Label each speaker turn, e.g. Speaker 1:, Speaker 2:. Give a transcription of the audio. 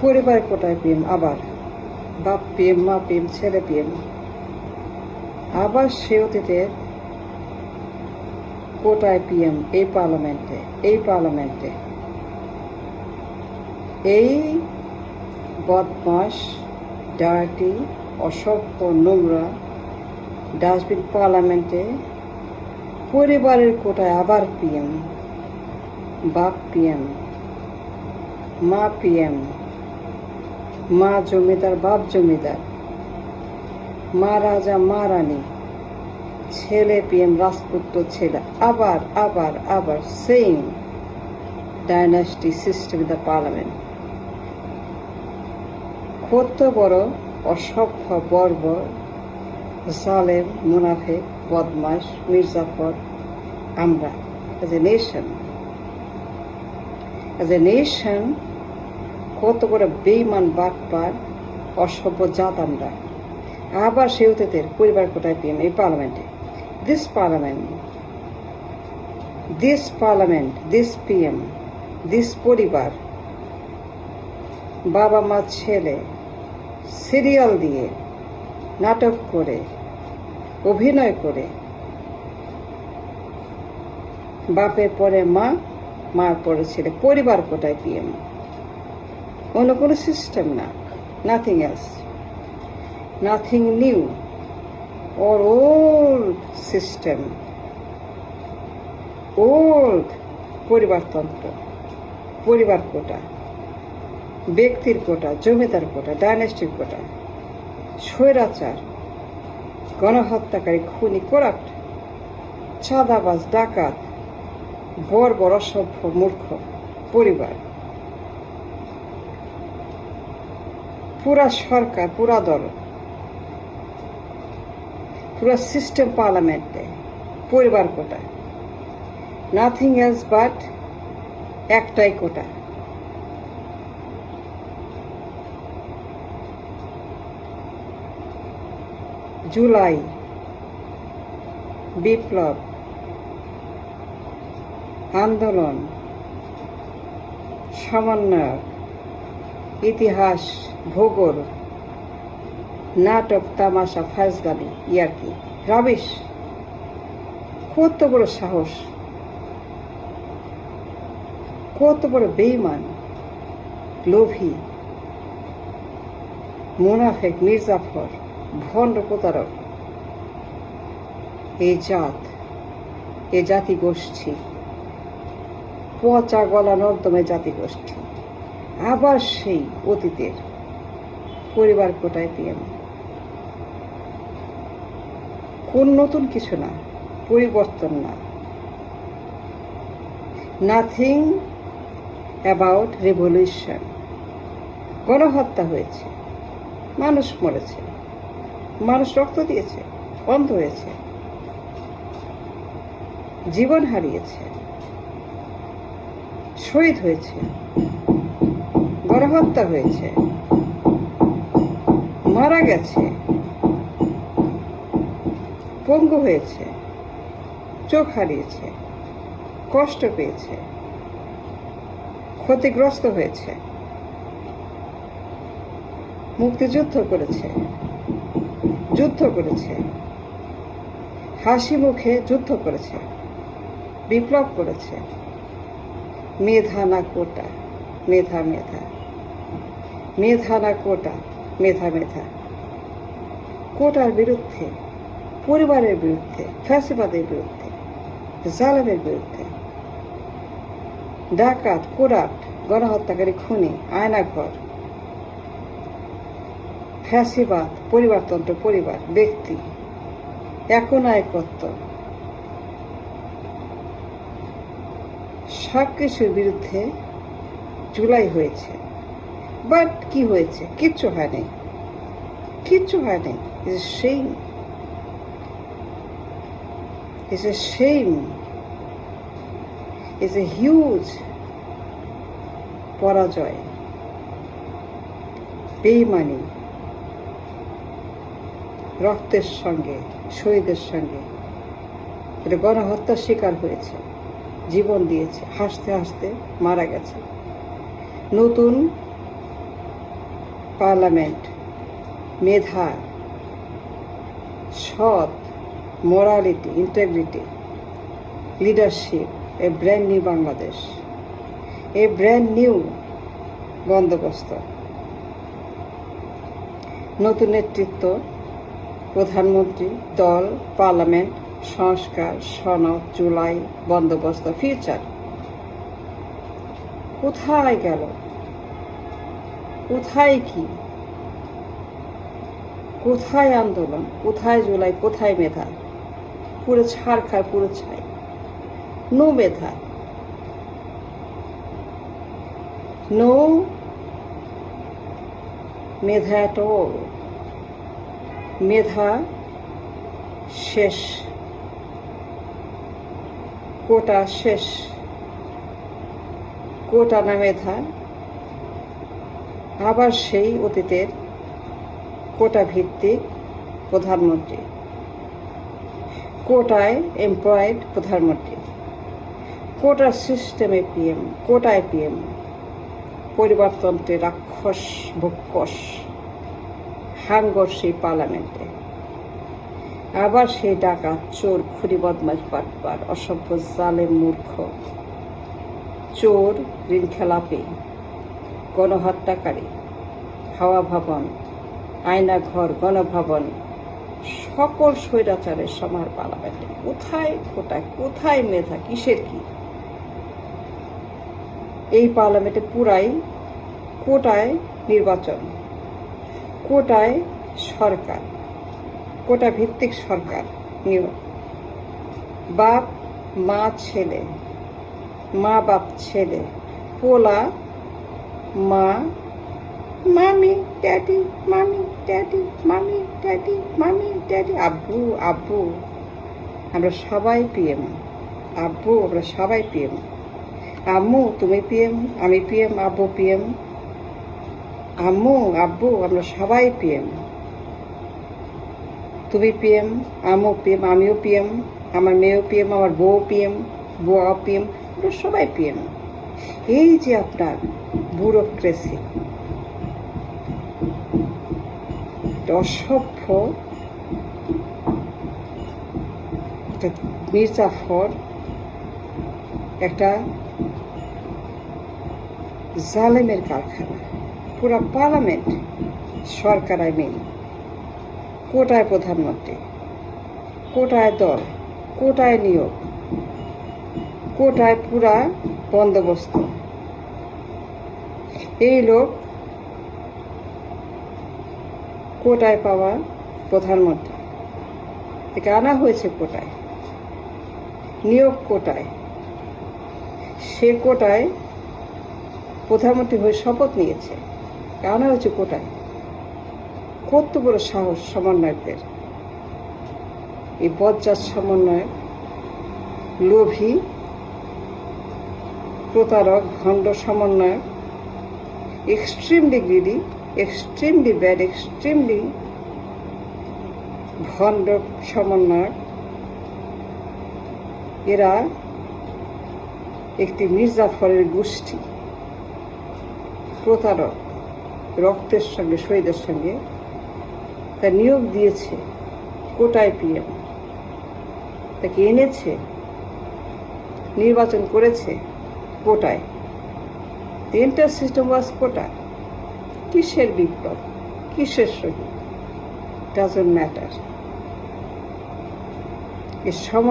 Speaker 1: পরিবার কোটায় পিএম, আবার বাপ পিএম, মা পিএম, ছেলে পিএম, আবার সে অতীতের কোটায় পিএম এই পার্লামেন্টে এই বদমাস, ডার্টি, অসভ্য, নোংরা ডাস্টবিন পার্লামেন্টে পরিবারের কোটায় আবার পিএম, বাপ পিএম, মা পিএম, মা জমিদার, বাপ জমিদার, মা রাজা, মা রানী, ছেলে পিএম, রাজপুত্র ছেলে, আবার আবার আবার same dynasty system in the parliament. কত বড় অসভ্য, বর্বর, জালেম, মুনাফিক, বদমাশ, মির্জাফর আমরা অ্যাজ এ নেশন কত বড় বেইমান, বাটপার, অসভ্য জাত আমরা। আবার সে অতীতের পরিবার কোটায় পিএম এই পার্লামেন্টে। This parliament, this PM, this পরিবার, বাবা মা ছেলে সিরিয়াল দিয়ে, নাটক করে, অভিনয় করে, বাপের পরে মা, মার পরে ছেলে, পরিবার কোটায় পিএম। অন্য কোনো সিস্টেম না, nothing else, nothing new or old system, old পরিবারতন্ত্র, পরিবার কোটা, ব্যক্তির কোটা, জমিদার কোটা, ডাইনেস্টির কোটা, স্বৈরাচার, গণহত্যাকারী, খুনি, করাপ্ট, চাঁদাবাজ, ডাকাত, বর্বর, অসভ্য, মূর্খ পরিবার, পুরা সরকার, পুরা দল, পুরো সিস্টেম পার্লামেন্টে পরিবার কোটা, নাথিং এলস বাট একটাই কোটা। জুলাই বিপ্লব, আন্দোলন, সমন্বয়ক, ইতিহাস, ভূগোল, নাটক, তামাশা, ফাজলামি, ইয়ার্কি, রাবিশ। কত বড় সাহস, কত বড় বেঈমান, লোভী, মুনাফেক, মির্জাফর, ভণ্ড, প্রতারক এই জাতিগোষ্ঠী, পচা গলা নর্দমে জাতিগোষ্ঠী। আবার সেই অতীতের পরিবার কোটায় পিএম। কোন নতুন কিছু না, পরিবর্তন না, নাথিং অ্যাবাউট রেভলিউশন। গণহত্যা হয়েছে, মানুষ মরেছে, মানুষ রক্ত দিয়েছে, অন্ধ হয়েছে, জীবন হারিয়েছে, শহীদ হয়েছে, গণহত্যা হয়েছে, মারা গেছে, পঙ্গু হয়েছে, চোখ হারিয়েছে, কষ্ট পেয়েছে, ক্ষতিগ্রস্ত হয়েছে, মুক্তিযুদ্ধ করেছে, হাসি মুখে যুদ্ধ করেছে, বিপ্লব করেছে। মেধা না কোটা, মেধা না কোটা, মেধা। কোটার বিরুদ্ধে, পরিবারের বিরুদ্ধে, ফ্যাসিবাদের বিরুদ্ধে, জালেমের বিরুদ্ধে, ডাকাত, কোরাপ্ট, গণহত্যাকারী, খুনি, আয়নাঘর, ফ্যাসিবাদ, পরিবারতন্ত্র, পরিবার, ব্যক্তি, একনায়কত্ব, সব কিছুর বিরুদ্ধে জুলাই হয়েছে। বাট কি হয়েছে? কিচ্ছু হয়নি। It's a shame. It's a huge পরাজয়, বেইমানি, রক্তের সঙ্গে, শহীদের সঙ্গে। এটা গণহত্যার শিকার হয়েছে, জীবন দিয়েছে, হাসতে হাসতে মারা গেছে। নতুন পার্লামেন্ট, মেধা, সৎ, মোরালিটি, ইন্টেগ্রিটি, লিডারশিপ, এ ব্র্যান্ড নিউ বাংলাদেশ, এ ব্র্যান্ড নিউ বন্দোবস্ত, নতুন নেতৃত্ব, প্রধানমন্ত্রী, দল, পার্লামেন্ট, সংস্কার, সনদ, জুলাই, বন্দোবস্ত, ফিউচার। কোথায় গেল? কোথায় কি? কোথায় আন্দোলন? কোথায় জুলাই? কোথায় মেধা? পুরো ছাড় খায়, পুরো ছাই। নো মেধা, নো মেধা এট অল। মেধা শেষ, কোটা শেষ। কোটা না মেধা, আবার সেই অতীতের কোটা ভিত্তিক প্রধানমন্ত্রী, কোটায় এমপ্লয়েড প্রধানমন্ত্রী, কোটার সিস্টেমে পিএম, কোটায় পিএম, পরিবারতন্ত্রে রাক্ষস ভক্ষস হাঙ্গর সেই পার্লামেন্টে। আবার সেই ডাকাত, চোর, খুনি, বদমাশ, বাটপার, অসভ্য, জালেম, মূর্খ, চোর, ঋণ খেলাপি, গণহত্যাকারী, হাওয়া ভবন, আয়না ঘর, গণভবন, সকল স্বৈরাচারের সমার পার্লামেন্টে। কোথায় কোটায়? কোথায় মেধা? কিসের কি? এই পার্লামেন্টে পুরাই কোটায় নির্বাচন, কোটায় সরকার, কোটা ভিত্তিক সরকার নিয়োগ। বাপ মা ছেলে, মা বাপ ছেলে, পোলা মা, মামি ড্যাডি, মামি ড্যাডি, মামি ড্যাডি, মামি ড্যাডি, আব্বু আব্বু। আমরা সবাই পিএম। আব্বু, আমরা সবাই পিএম। আম্মু, তুমি পিএম, আমি পিএম, আব্বু পিএম। আম্মু, আব্বু, আমরা সবাই পিএম। তুমি পিএম, আম্মু পিএম, আমিও পিএম, আমার মেয়েও পিএম, আমার বউ পিএম, বউও পিএম, আমরা সবাই পিএম। এই যে আপনার ব্যুরোক্রেসি, অসভ্য একটা মির্জাফর, একটা জালেমের কারখানা। পুরা পার্লামেন্ট সরকার, আই মিন কোটায় প্রধানমন্ত্রী, কোটায় দল, কোটায় নিয়োগ, কোটায় পুরা বন্দোবস্ত। এই লোক কোটায় পাওয়া প্রধানমন্ত্রী, একে আনা হয়েছে কোটায়, নিয়োগ কোটায়। সে কোটায় প্রধানমন্ত্রী হয়ে শপথ নিয়েছে, আনা হয়েছে কোটায়। কত বড় সাহস সমন্বয়কদের! এই বজ্জাত সমন্বয়ক, লোভী, প্রতারক, ভণ্ড সমন্বয়ক, extremely greedy, extremely bad, extremely ভণ্ড সমন্বয়ক। এরা একটি মির্জাফরের গোষ্ঠী, প্রতারক, রক্তের সঙ্গে, শহীদের সঙ্গে। তা নিয়োগ দিয়েছে কোটায় পিএম, তাকে এনেছে, নির্বাচন করেছে কোটায়। The entire system was কোটা। কিসের বিপ্লব? কিসের শহীদ? Doesn't matter। এর সময়